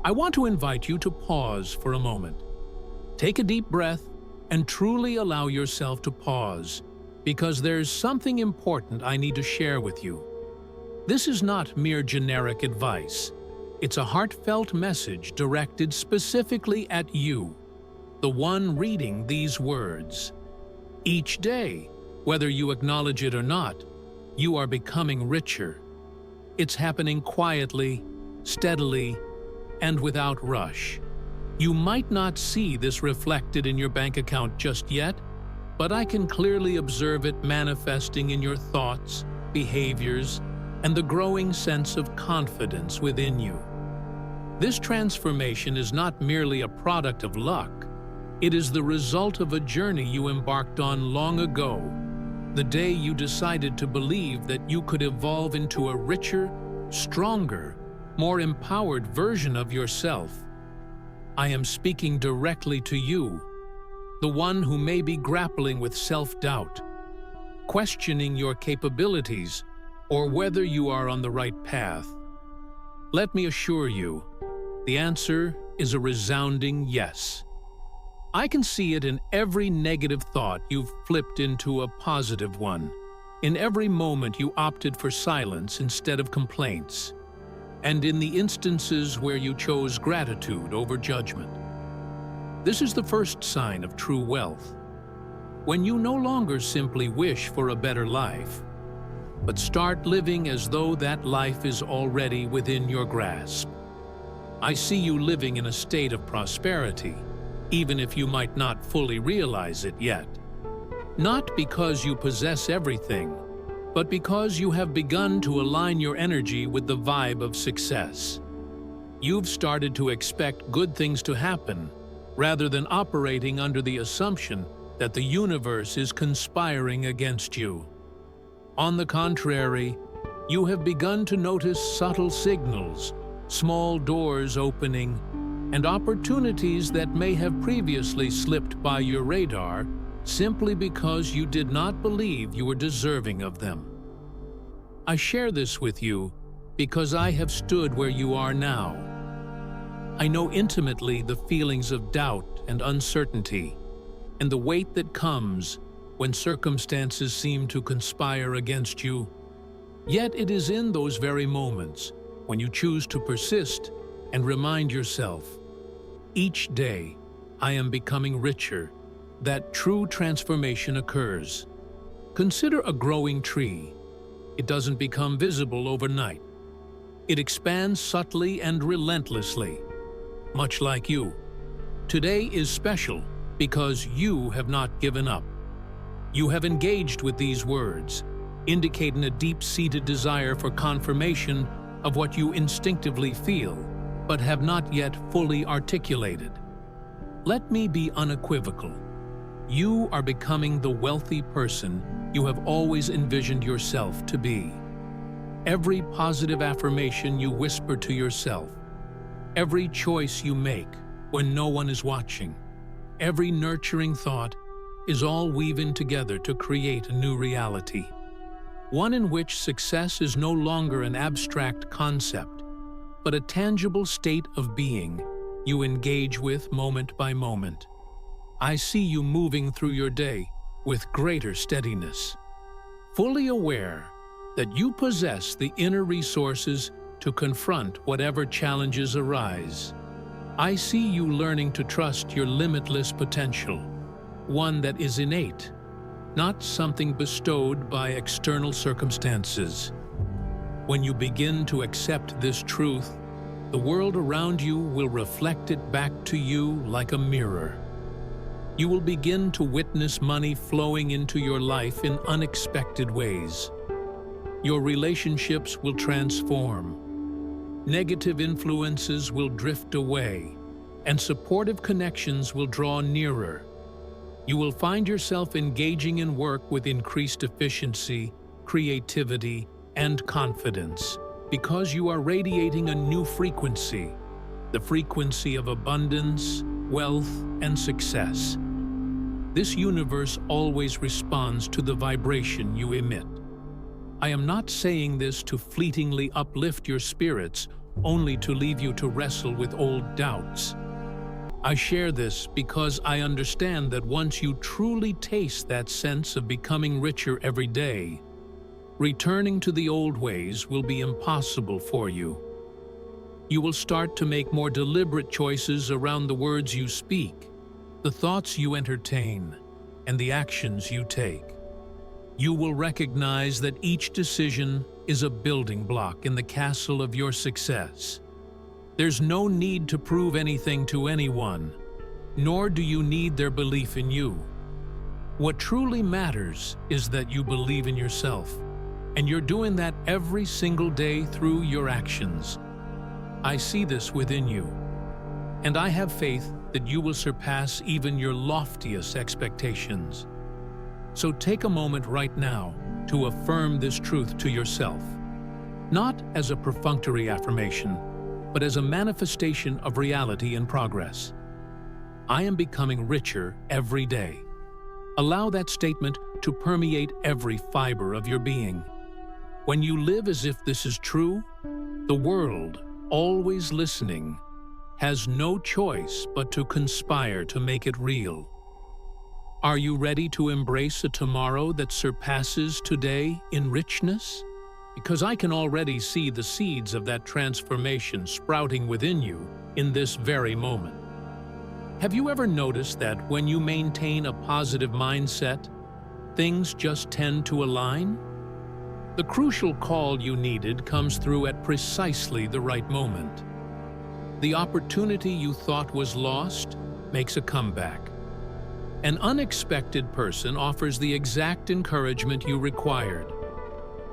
I want to invite you to pause for a moment. Take a deep breath and truly allow yourself to pause, because there's something important I need to share with you. This is not mere generic advice. It's a heartfelt message directed specifically at you, the one reading these words. Each day, whether you acknowledge it or not, you are becoming richer. It's happening quietly, steadily, and without rush. You might not see this reflected in your bank account just yet, but I can clearly observe it manifesting in your thoughts, behaviors, and the growing sense of confidence within you. This transformation is not merely a product of luck. It is the result of a journey you embarked on long ago, the day you decided to believe that you could evolve into a richer, stronger, more empowered version of yourself. I am speaking directly to you, the one who may be grappling with self-doubt, questioning your capabilities, or whether you are on the right path. Let me assure you, the answer is a resounding yes. I can see it in every negative thought you've flipped into a positive one, in every moment you opted for silence instead of complaints, and in the instances where you chose gratitude over judgment. This is the first sign of true wealth, when you no longer simply wish for a better life, but start living as though that life is already within your grasp. I see you living in a state of prosperity, even if you might not fully realize it yet. Not because you possess everything, but because you have begun to align your energy with the vibe of success. You've started to expect good things to happen, rather than operating under the assumption that the universe is conspiring against you. On the contrary, you have begun to notice subtle signals, small doors opening, and opportunities that may have previously slipped by your radar simply because you did not believe you were deserving of them. I share this with you because I have stood where you are now. I know intimately the feelings of doubt and uncertainty, and the weight that comes when circumstances seem to conspire against you. Yet it is in those very moments when you choose to persist and remind yourself, each day I am becoming richer, that true transformation occurs. Consider a growing tree. It doesn't become visible overnight. It expands subtly and relentlessly, much like you. Today is special because you have not given up. You have engaged with these words, indicating a deep-seated desire for confirmation of what you instinctively feel, but have not yet fully articulated. Let me be unequivocal. You are becoming the wealthy person you have always envisioned yourself to be. Every positive affirmation you whisper to yourself, every choice you make when no one is watching, every nurturing thought is all weaving together to create a new reality. One in which success is no longer an abstract concept, but a tangible state of being you engage with moment by moment. I see you moving through your day with greater steadiness, fully aware that you possess the inner resources to confront whatever challenges arise. I see you learning to trust your limitless potential, one that is innate, not something bestowed by external circumstances. When you begin to accept this truth, the world around you will reflect it back to you like a mirror. You will begin to witness money flowing into your life in unexpected ways. Your relationships will transform. Negative influences will drift away, and supportive connections will draw nearer. You will find yourself engaging in work with increased efficiency, creativity, and confidence, because you are radiating a new frequency, the frequency of abundance, wealth, and success. This universe always responds to the vibration you emit. I am not saying this to fleetingly uplift your spirits only to leave you to wrestle with old doubts. I share this because I understand that once you truly taste that sense of becoming richer every day, returning to the old ways will be impossible for you. You will start to make more deliberate choices around the words you speak, the thoughts you entertain, and the actions you take. You will recognize that each decision is a building block in the castle of your success. There's no need to prove anything to anyone, nor do you need their belief in you. What truly matters is that you believe in yourself, and you're doing that every single day through your actions. I see this within you, and I have faith that you will surpass even your loftiest expectations. So take a moment right now to affirm this truth to yourself, not as a perfunctory affirmation, but as a manifestation of reality and progress. I am becoming richer every day. Allow that statement to permeate every fiber of your being. When you live as if this is true, the world, always listening, has no choice but to conspire to make it real. Are you ready to embrace a tomorrow that surpasses today in richness? Because I can already see the seeds of that transformation sprouting within you in this very moment. Have you ever noticed that when you maintain a positive mindset, things just tend to align? The crucial call you needed comes through at precisely the right moment. The opportunity you thought was lost makes a comeback. An unexpected person offers the exact encouragement you required.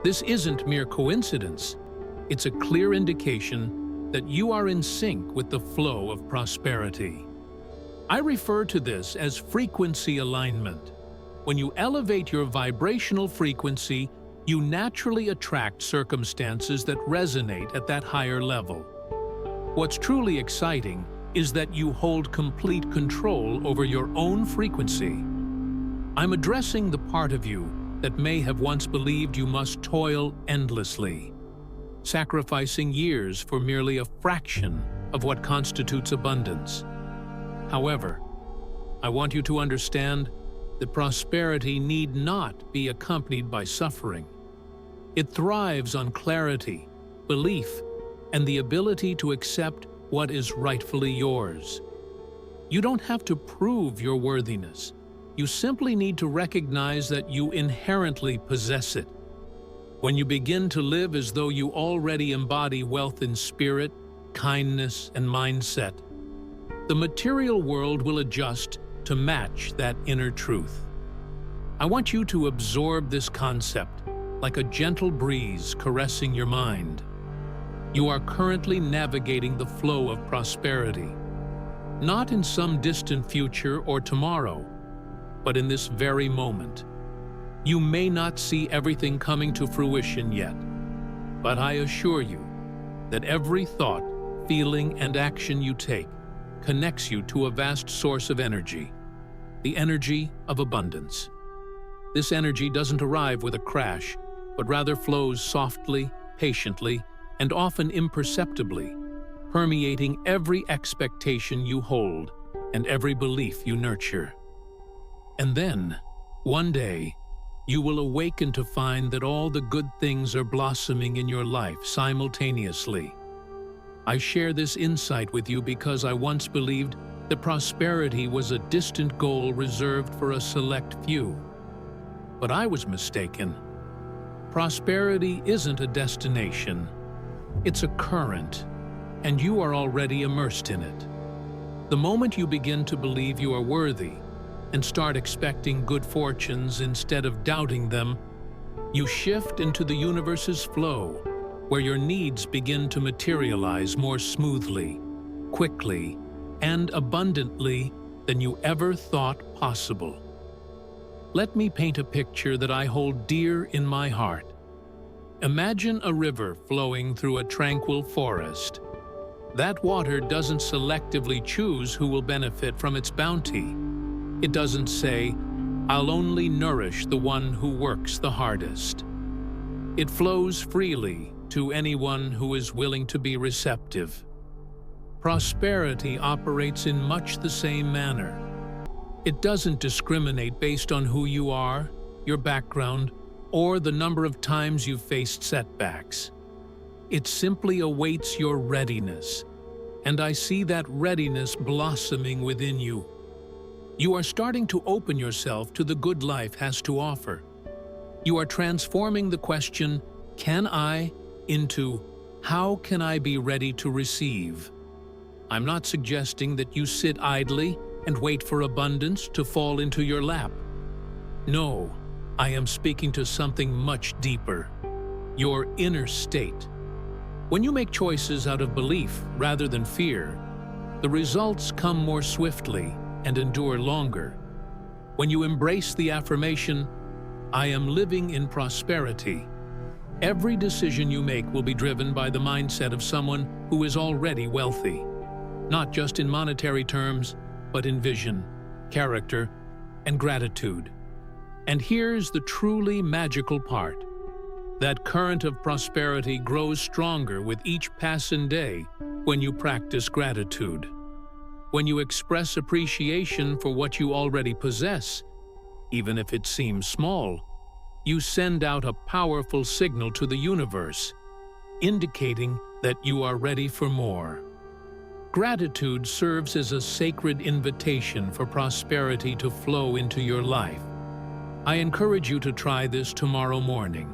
This isn't mere coincidence. It's a clear indication that you are in sync with the flow of prosperity. I refer to this as frequency alignment. When you elevate your vibrational frequency, you naturally attract circumstances that resonate at that higher level. What's truly exciting is that you hold complete control over your own frequency. I'm addressing the part of you that may have once believed you must toil endlessly, sacrificing years for merely a fraction of what constitutes abundance. However, I want you to understand that prosperity need not be accompanied by suffering. It thrives on clarity, belief, and the ability to accept what is rightfully yours. You don't have to prove your worthiness. You simply need to recognize that you inherently possess it. When you begin to live as though you already embody wealth in spirit, kindness, and mindset, the material world will adjust to match that inner truth. I want you to absorb this concept like a gentle breeze caressing your mind. You are currently navigating the flow of prosperity, not in some distant future or tomorrow, but in this very moment. You may not see everything coming to fruition yet, but I assure you that every thought, feeling, and action you take connects you to a vast source of energy, the energy of abundance. This energy doesn't arrive with a crash, but rather flows softly, patiently, and often imperceptibly, permeating every expectation you hold and every belief you nurture. And then, one day, you will awaken to find that all the good things are blossoming in your life simultaneously. I share this insight with you because I once believed that prosperity was a distant goal reserved for a select few. But I was mistaken. Prosperity isn't a destination. It's a current, and you are already immersed in it. The moment you begin to believe you are worthy and start expecting good fortunes instead of doubting them, you shift into the universe's flow, where your needs begin to materialize more smoothly, quickly, and abundantly than you ever thought possible. Let me paint a picture that I hold dear in my heart. Imagine a river flowing through a tranquil forest. That water doesn't selectively choose who will benefit from its bounty. It doesn't say, "I'll only nourish the one who works the hardest." It flows freely, to anyone who is willing to be receptive. Prosperity operates in much the same manner. It doesn't discriminate based on who you are, your background, or the number of times you've faced setbacks. It simply awaits your readiness, and I see that readiness blossoming within you. You are starting to open yourself to the good life has to offer. You are transforming the question, "Can I?" into, "How can I be ready to receive?" I'm not suggesting that you sit idly and wait for abundance to fall into your lap. No, I am speaking to something much deeper, your inner state. When you make choices out of belief rather than fear, the results come more swiftly and endure longer. When you embrace the affirmation, "I am living in prosperity," every decision you make will be driven by the mindset of someone who is already wealthy, not just in monetary terms, but in vision, character, and gratitude. And here's the truly magical part. That current of prosperity grows stronger with each passing day when you practice gratitude. When you express appreciation for what you already possess, even if it seems small, you send out a powerful signal to the universe, indicating that you are ready for more. Gratitude serves as a sacred invitation for prosperity to flow into your life. I encourage you to try this tomorrow morning.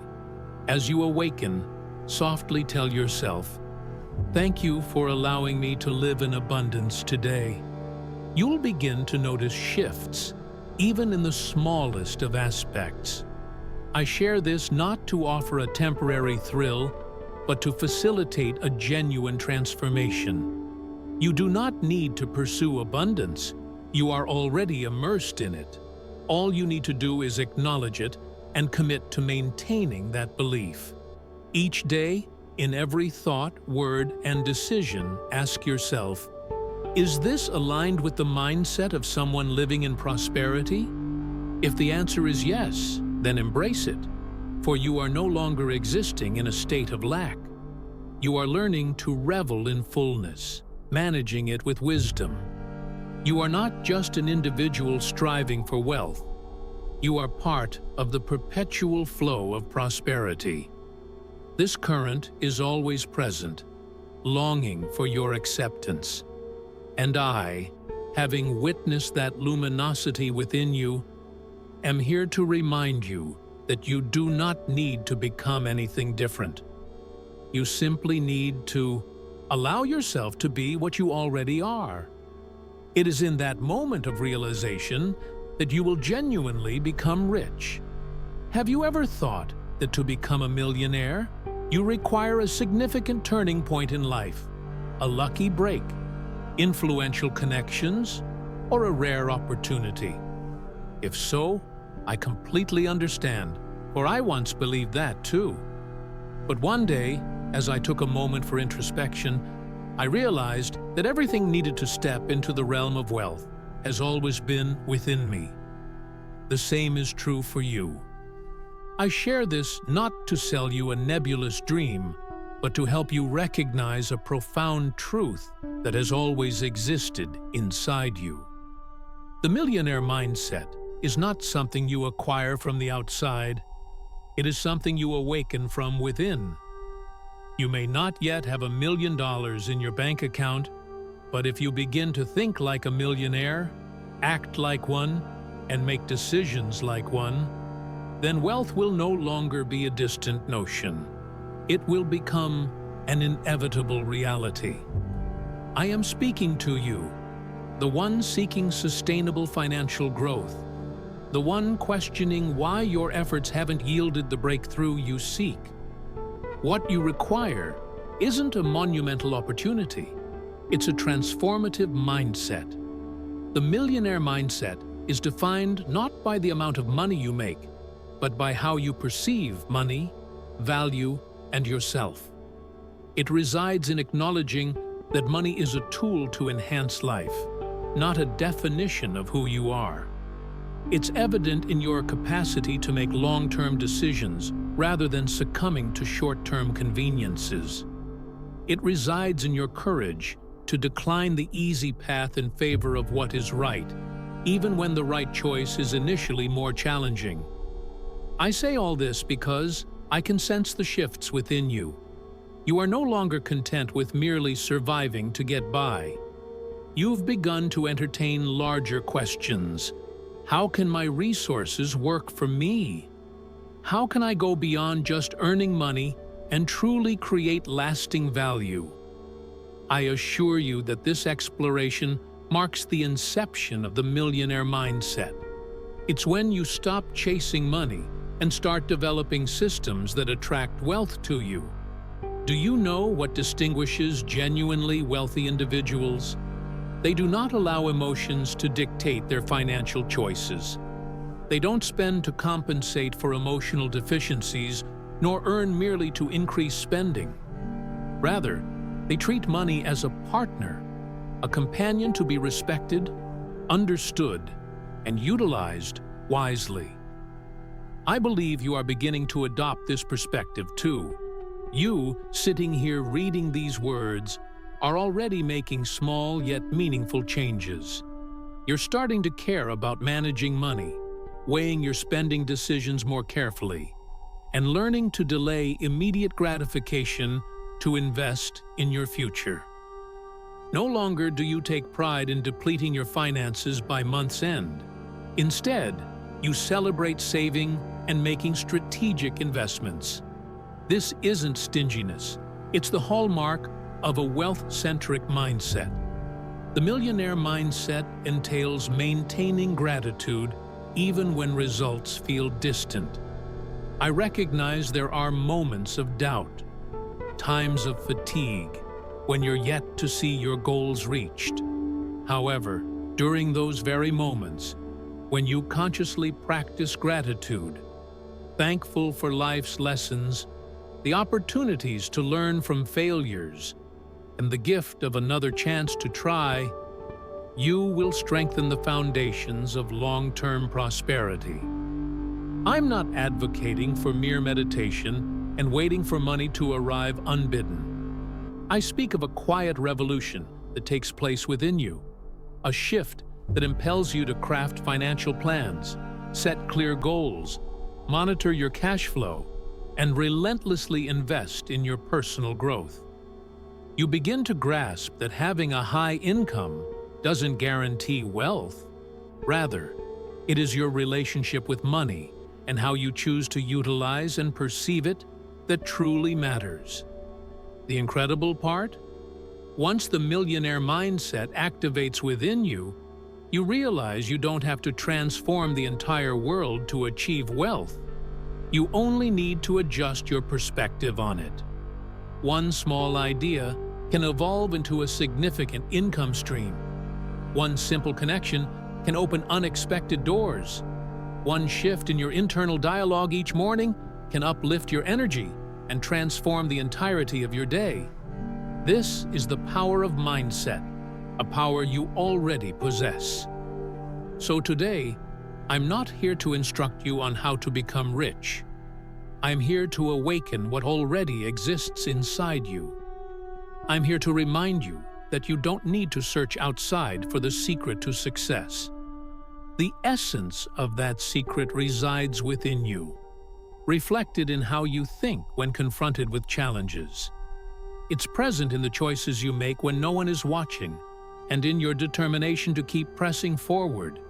As you awaken, softly tell yourself, "Thank you for allowing me to live in abundance today." You'll begin to notice shifts, even in the smallest of aspects. I share this not to offer a temporary thrill, but to facilitate a genuine transformation. You do not need to pursue abundance. You are already immersed in it. All you need to do is acknowledge it and commit to maintaining that belief. Each day, in every thought, word, and decision, ask yourself, "Is this aligned with the mindset of someone living in prosperity?" If the answer is yes, then embrace it, for you are no longer existing in a state of lack. You are learning to revel in fullness, managing it with wisdom. You are not just an individual striving for wealth. You are part of the perpetual flow of prosperity. This current is always present, longing for your acceptance. And I, having witnessed that luminosity within you, am here to remind you that you do not need to become anything different. You simply need to allow yourself to be what you already are. It is in that moment of realization that you will genuinely become rich. Have you ever thought that to become a millionaire, you require a significant turning point in life, a lucky break, influential connections, or a rare opportunity? If so, I completely understand, for I once believed that too. But one day, as I took a moment for introspection, I realized that everything needed to step into the realm of wealth has always been within me. The same is true for you. I share this not to sell you a nebulous dream, but to help you recognize a profound truth that has always existed inside you. The millionaire mindset is not something you acquire from the outside. It is something you awaken from within. You may not yet have $1 million in your bank account, but if you begin to think like a millionaire, act like one, and make decisions like one, then wealth will no longer be a distant notion. It will become an inevitable reality. I am speaking to you, the one seeking sustainable financial growth, the one questioning why your efforts haven't yielded the breakthrough you seek. What you require isn't a monumental opportunity. It's a transformative mindset. The millionaire mindset is defined not by the amount of money you make, but by how you perceive money, value, and yourself. It resides in acknowledging that money is a tool to enhance life, not a definition of who you are. It's evident in your capacity to make long-term decisions rather than succumbing to short-term conveniences. It resides in your courage to decline the easy path in favor of what is right, even when the right choice is initially more challenging. I say all this because I can sense the shifts within you. You are no longer content with merely surviving to get by. You've begun to entertain larger questions. How can my resources work for me? How can I go beyond just earning money and truly create lasting value? I assure you that this exploration marks the inception of the millionaire mindset. It's when you stop chasing money and start developing systems that attract wealth to you. Do you know what distinguishes genuinely wealthy individuals? They do not allow emotions to dictate their financial choices. They don't spend to compensate for emotional deficiencies, nor earn merely to increase spending. Rather, they treat money as a partner, a companion to be respected, understood, and utilized wisely. I believe you are beginning to adopt this perspective too. You, sitting here reading these words, are already making small yet meaningful changes. You're starting to care about managing money, weighing your spending decisions more carefully, and learning to delay immediate gratification to invest in your future. No longer do you take pride in depleting your finances by month's end. Instead, you celebrate saving and making strategic investments. This isn't stinginess. It's the hallmark of a wealth-centric mindset. The millionaire mindset entails maintaining gratitude even when results feel distant. I recognize there are moments of doubt, times of fatigue, when you're yet to see your goals reached. However, during those very moments, when you consciously practice gratitude, thankful for life's lessons, the opportunities to learn from failures, and the gift of another chance to try, you will strengthen the foundations of long-term prosperity. I'm not advocating for mere meditation and waiting for money to arrive unbidden. I speak of a quiet revolution that takes place within you, a shift that impels you to craft financial plans, set clear goals, monitor your cash flow, and relentlessly invest in your personal growth. You begin to grasp that having a high income doesn't guarantee wealth. Rather, it is your relationship with money and how you choose to utilize and perceive it that truly matters. The incredible part? Once the millionaire mindset activates within you, you realize you don't have to transform the entire world to achieve wealth. You only need to adjust your perspective on it. One small idea can evolve into a significant income stream. One simple connection can open unexpected doors. One shift in your internal dialogue each morning can uplift your energy and transform the entirety of your day. This is the power of mindset, a power you already possess. So today, I'm not here to instruct you on how to become rich. I'm here to awaken what already exists inside you. I'm here to remind you that you don't need to search outside for the secret to success. The essence of that secret resides within you, reflected in how you think when confronted with challenges. It's present in the choices you make when no one is watching, and in your determination to keep pressing forward,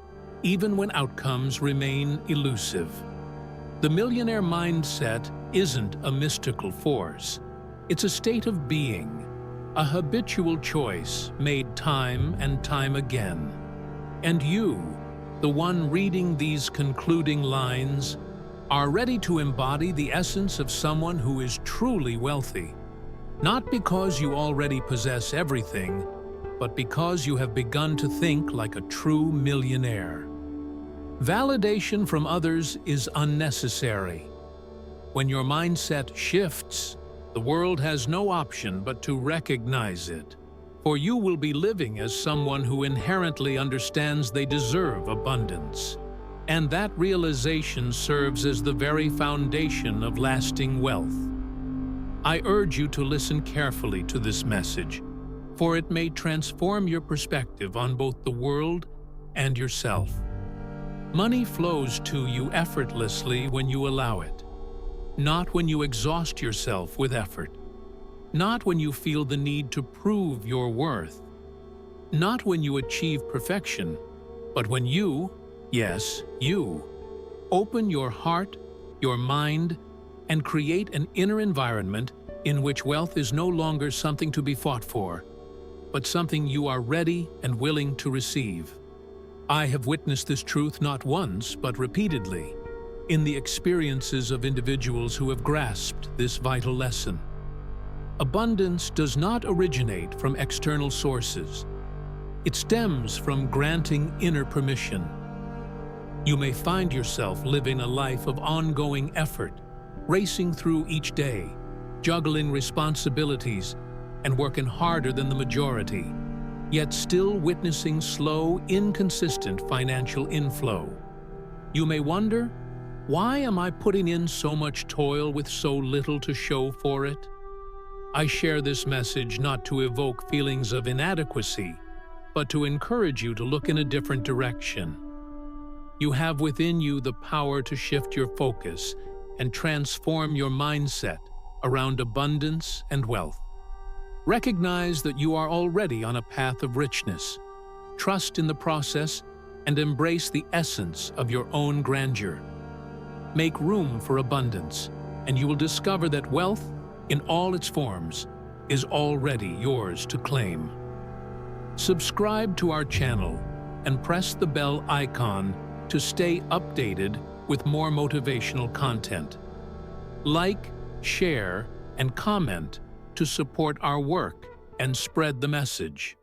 even when outcomes remain elusive. The millionaire mindset isn't a mystical force. It's a state of being, a habitual choice made time and time again. And you, the one reading these concluding lines, are ready to embody the essence of someone who is truly wealthy. Not because you already possess everything, but because you have begun to think like a true millionaire. Validation from others is unnecessary. When your mindset shifts, the world has no option but to recognize it, for you will be living as someone who inherently understands they deserve abundance. And that realization serves as the very foundation of lasting wealth. I urge you to listen carefully to this message, for it may transform your perspective on both the world and yourself. Money flows to you effortlessly when you allow it, not when you exhaust yourself with effort, not when you feel the need to prove your worth, not when you achieve perfection, but when you, yes, you, open your heart, your mind, and create an inner environment in which wealth is no longer something to be fought for, but something you are ready and willing to receive. I have witnessed this truth not once, but repeatedly, in the experiences of individuals who have grasped this vital lesson. Abundance does not originate from external sources. It stems from granting inner permission. You may find yourself living a life of ongoing effort, racing through each day, juggling responsibilities, and working harder than the majority, yet still witnessing slow, inconsistent financial inflow. You may wonder, why am I putting in so much toil with so little to show for it? I share this message not to evoke feelings of inadequacy, but to encourage you to look in a different direction. You have within you the power to shift your focus and transform your mindset around abundance and wealth. Recognize that you are already on a path of richness. Trust in the process and embrace the essence of your own grandeur. Make room for abundance, and you will discover that wealth, in all its forms, is already yours to claim. Subscribe to our channel and press the bell icon to stay updated with more motivational content. Like, share, and comment to support our work and spread the message.